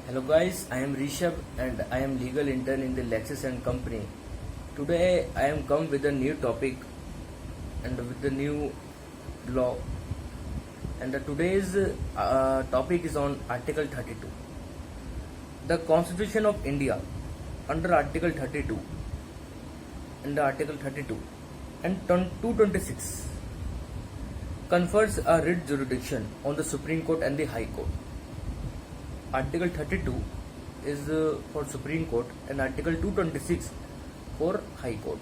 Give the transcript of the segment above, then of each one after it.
Hello guys, I am Rishabh and I am legal intern in the Lexis and Company. Today I am come with a new topic and with the new law. And today's topic is on Article 32. The Constitution of India under Article 32 and Article 32 and 226 confers a writ jurisdiction on the Supreme Court and the High Court. Article 32 is for Supreme Court and Article 226 for High Court,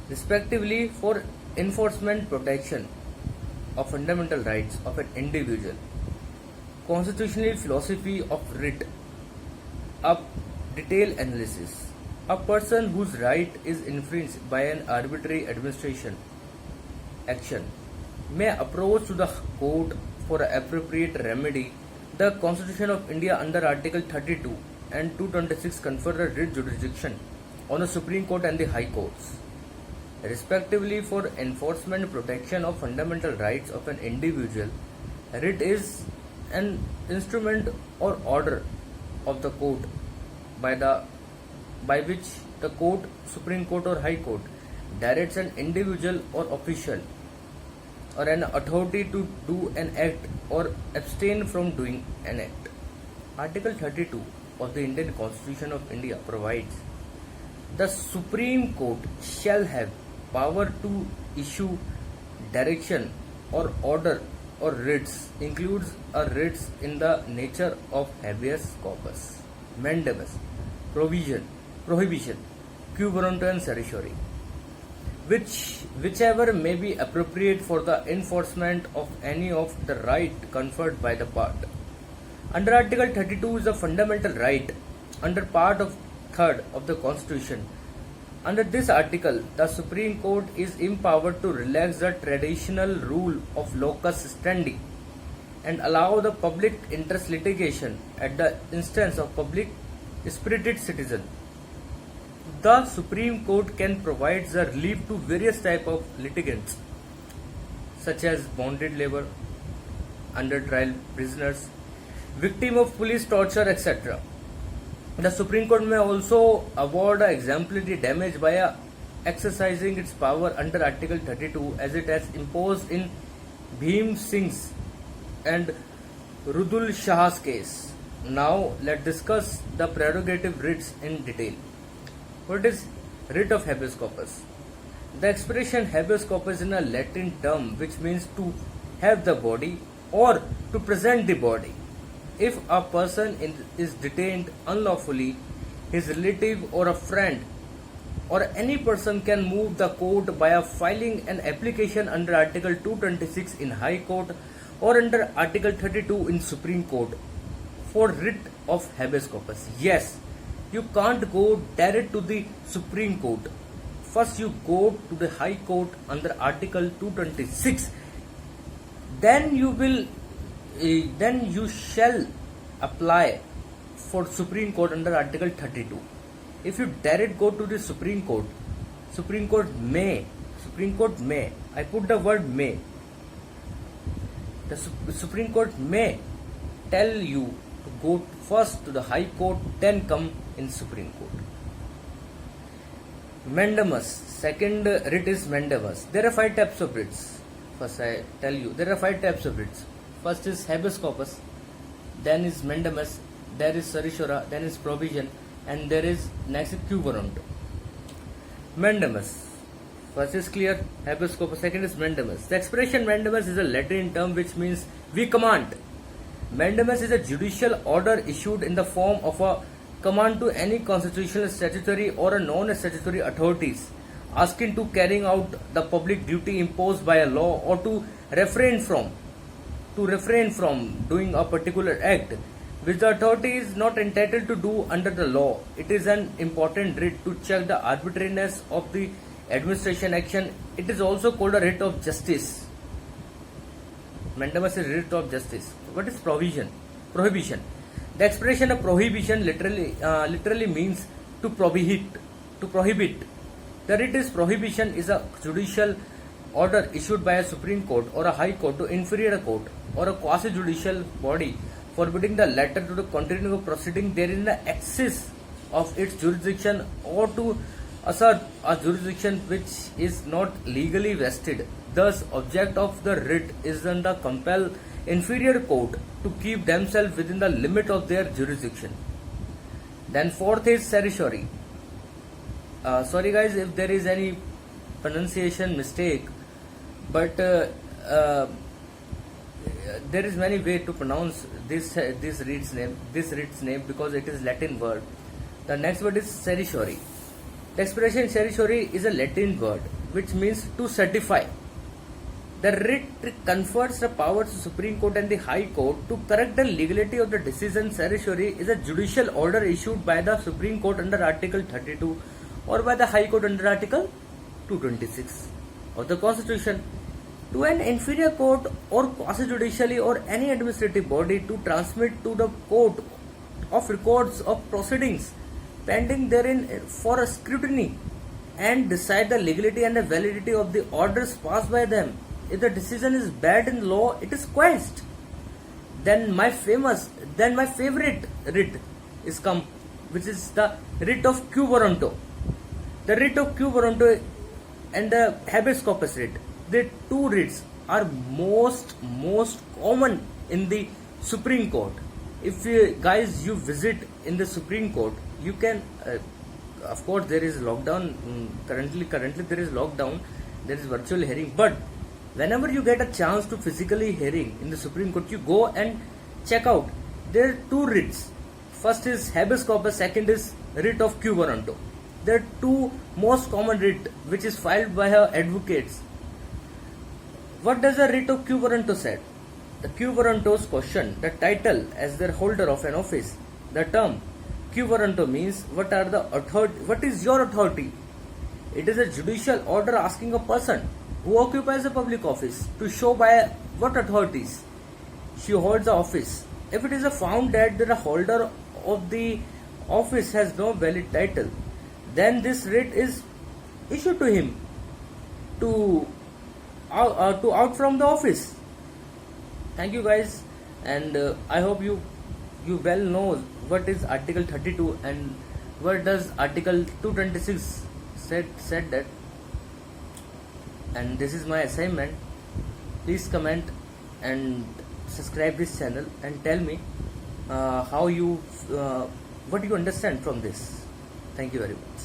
respectively, for enforcement protection of fundamental rights of an individual. Constitutional philosophy of writ. A detailed analysis. A person whose right is infringed by an arbitrary administration action may approach to the court for appropriate remedy. The Constitution of India under Article 32 and 226 confer a writ jurisdiction on the Supreme Court and the High Courts, respectively, for enforcement protection of fundamental rights of an individual. Writ is an instrument or order of the court by which the court, Supreme Court or High Court, directs an individual or official or an authority to do an act or abstain from doing an act. Article 32 of the Indian Constitution of India provides the Supreme Court shall have power to issue direction or order or writs, includes a writs in the nature of habeas corpus, mandamus, prohibition, quo warranto and certiorari, whichever may be appropriate for the enforcement of any of the right conferred by the part. Under Article 32 is a fundamental right under part of 3rd of the Constitution. Under this article, the Supreme Court is empowered to relax the traditional rule of locus standi and allow the public interest litigation at the instance of public spirited citizen. The Supreme Court can provide the relief to various types of litigants, such as bonded labor, under trial prisoners, victim of police torture, etc. The Supreme Court may also award exemplary damage by exercising its power under Article 32 as it has imposed in Bhim Singh's and Rudul Shah's case. Now let's discuss the prerogative writs in detail. What is writ of habeas corpus? The expression habeas corpus is a Latin term which means to have the body or to present the body. If a person is detained unlawfully, his relative or a friend or any person can move the court by filing an application under Article 226 in High Court or under Article 32 in Supreme Court for writ of habeas corpus. Yes, you can't go direct to the Supreme Court. First you go to the High Court under Article 226. Then you shall apply for Supreme Court under Article 32. If you direct go to the Supreme Court may, I put the word may. The Supreme Court may tell you to go first to the High Court, then come in Supreme Court. Mandamus. Second writ is mandamus. There are 5 types of writs. First I tell you, there are 5 types of writs. First is habeas corpus, then is mandamus, there is certiorari, then is provision, and there is next quo warranto. Mandamus. First is clear, habeas corpus. Second is mandamus. The expression mandamus is a Latin term which means we command. Mandamus is a judicial order issued in the form of a command to any constitutional, statutory or a non-statutory authorities asking to carrying out the public duty imposed by a law or to refrain from doing a particular act which the authority is not entitled to do under the law. It is an important writ to check the arbitrariness of the administration action. It is also called a writ of justice. Mandamus is a writ of justice. What is provision? Prohibition. The expression of prohibition literally means to prohibit. The writ is prohibition is a judicial order issued by a Supreme Court or a High Court to inferior court or a quasi-judicial body forbidding the latter to continue the proceeding therein the excess of its jurisdiction or to assert a jurisdiction which is not legally vested. Thus, object of the writ is then to compel inferior court to keep themselves within the limit of their jurisdiction. Then fourth is certiorari. Sorry guys if there is any pronunciation mistake, but there is many way to pronounce this writ's name because it is Latin word. The next word is certiorari. The expression certiorari is a Latin word which means to certify. The writ confers the powers to Supreme Court and the High Court to correct the legality of the decision. Certiorari is a judicial order issued by the Supreme Court under Article 32 or by the High Court under Article 226 of the Constitution to an inferior court or quasi-judicially or any administrative body to transmit to the court of records of proceedings pending therein for a scrutiny and decide the legality and the validity of the orders passed by them. If the decision is bad in law, it is quashed. Then my favorite writ is come, which is the writ of quo warranto. The writ of quo warranto and the habeas corpus writ. The two writs are most common in the Supreme Court. If you visit in the Supreme Court, you can of course there is lockdown. Currently there is lockdown. There is virtual hearing, but whenever you get a chance to physically hearing in the Supreme Court, you go and check out. There are two writs. First is habeas corpus, second is writ of quo warranto. There are two most common writ which is filed by her advocates. What does the writ of quo warranto say? The quo warrantos question the title as their holder of an office. The term quo warranto means what is your authority? It is a judicial order asking a person who occupies a public office to show by what authorities she holds the office. If it is found that the holder of the office has no valid title, then this writ is issued to him to out from the office. Thank you guys, and I hope you well know what is Article 32 and what does Article 226 said that. And this is my assignment. Please comment and subscribe this channel and tell me what you understand from this. Thank you very much.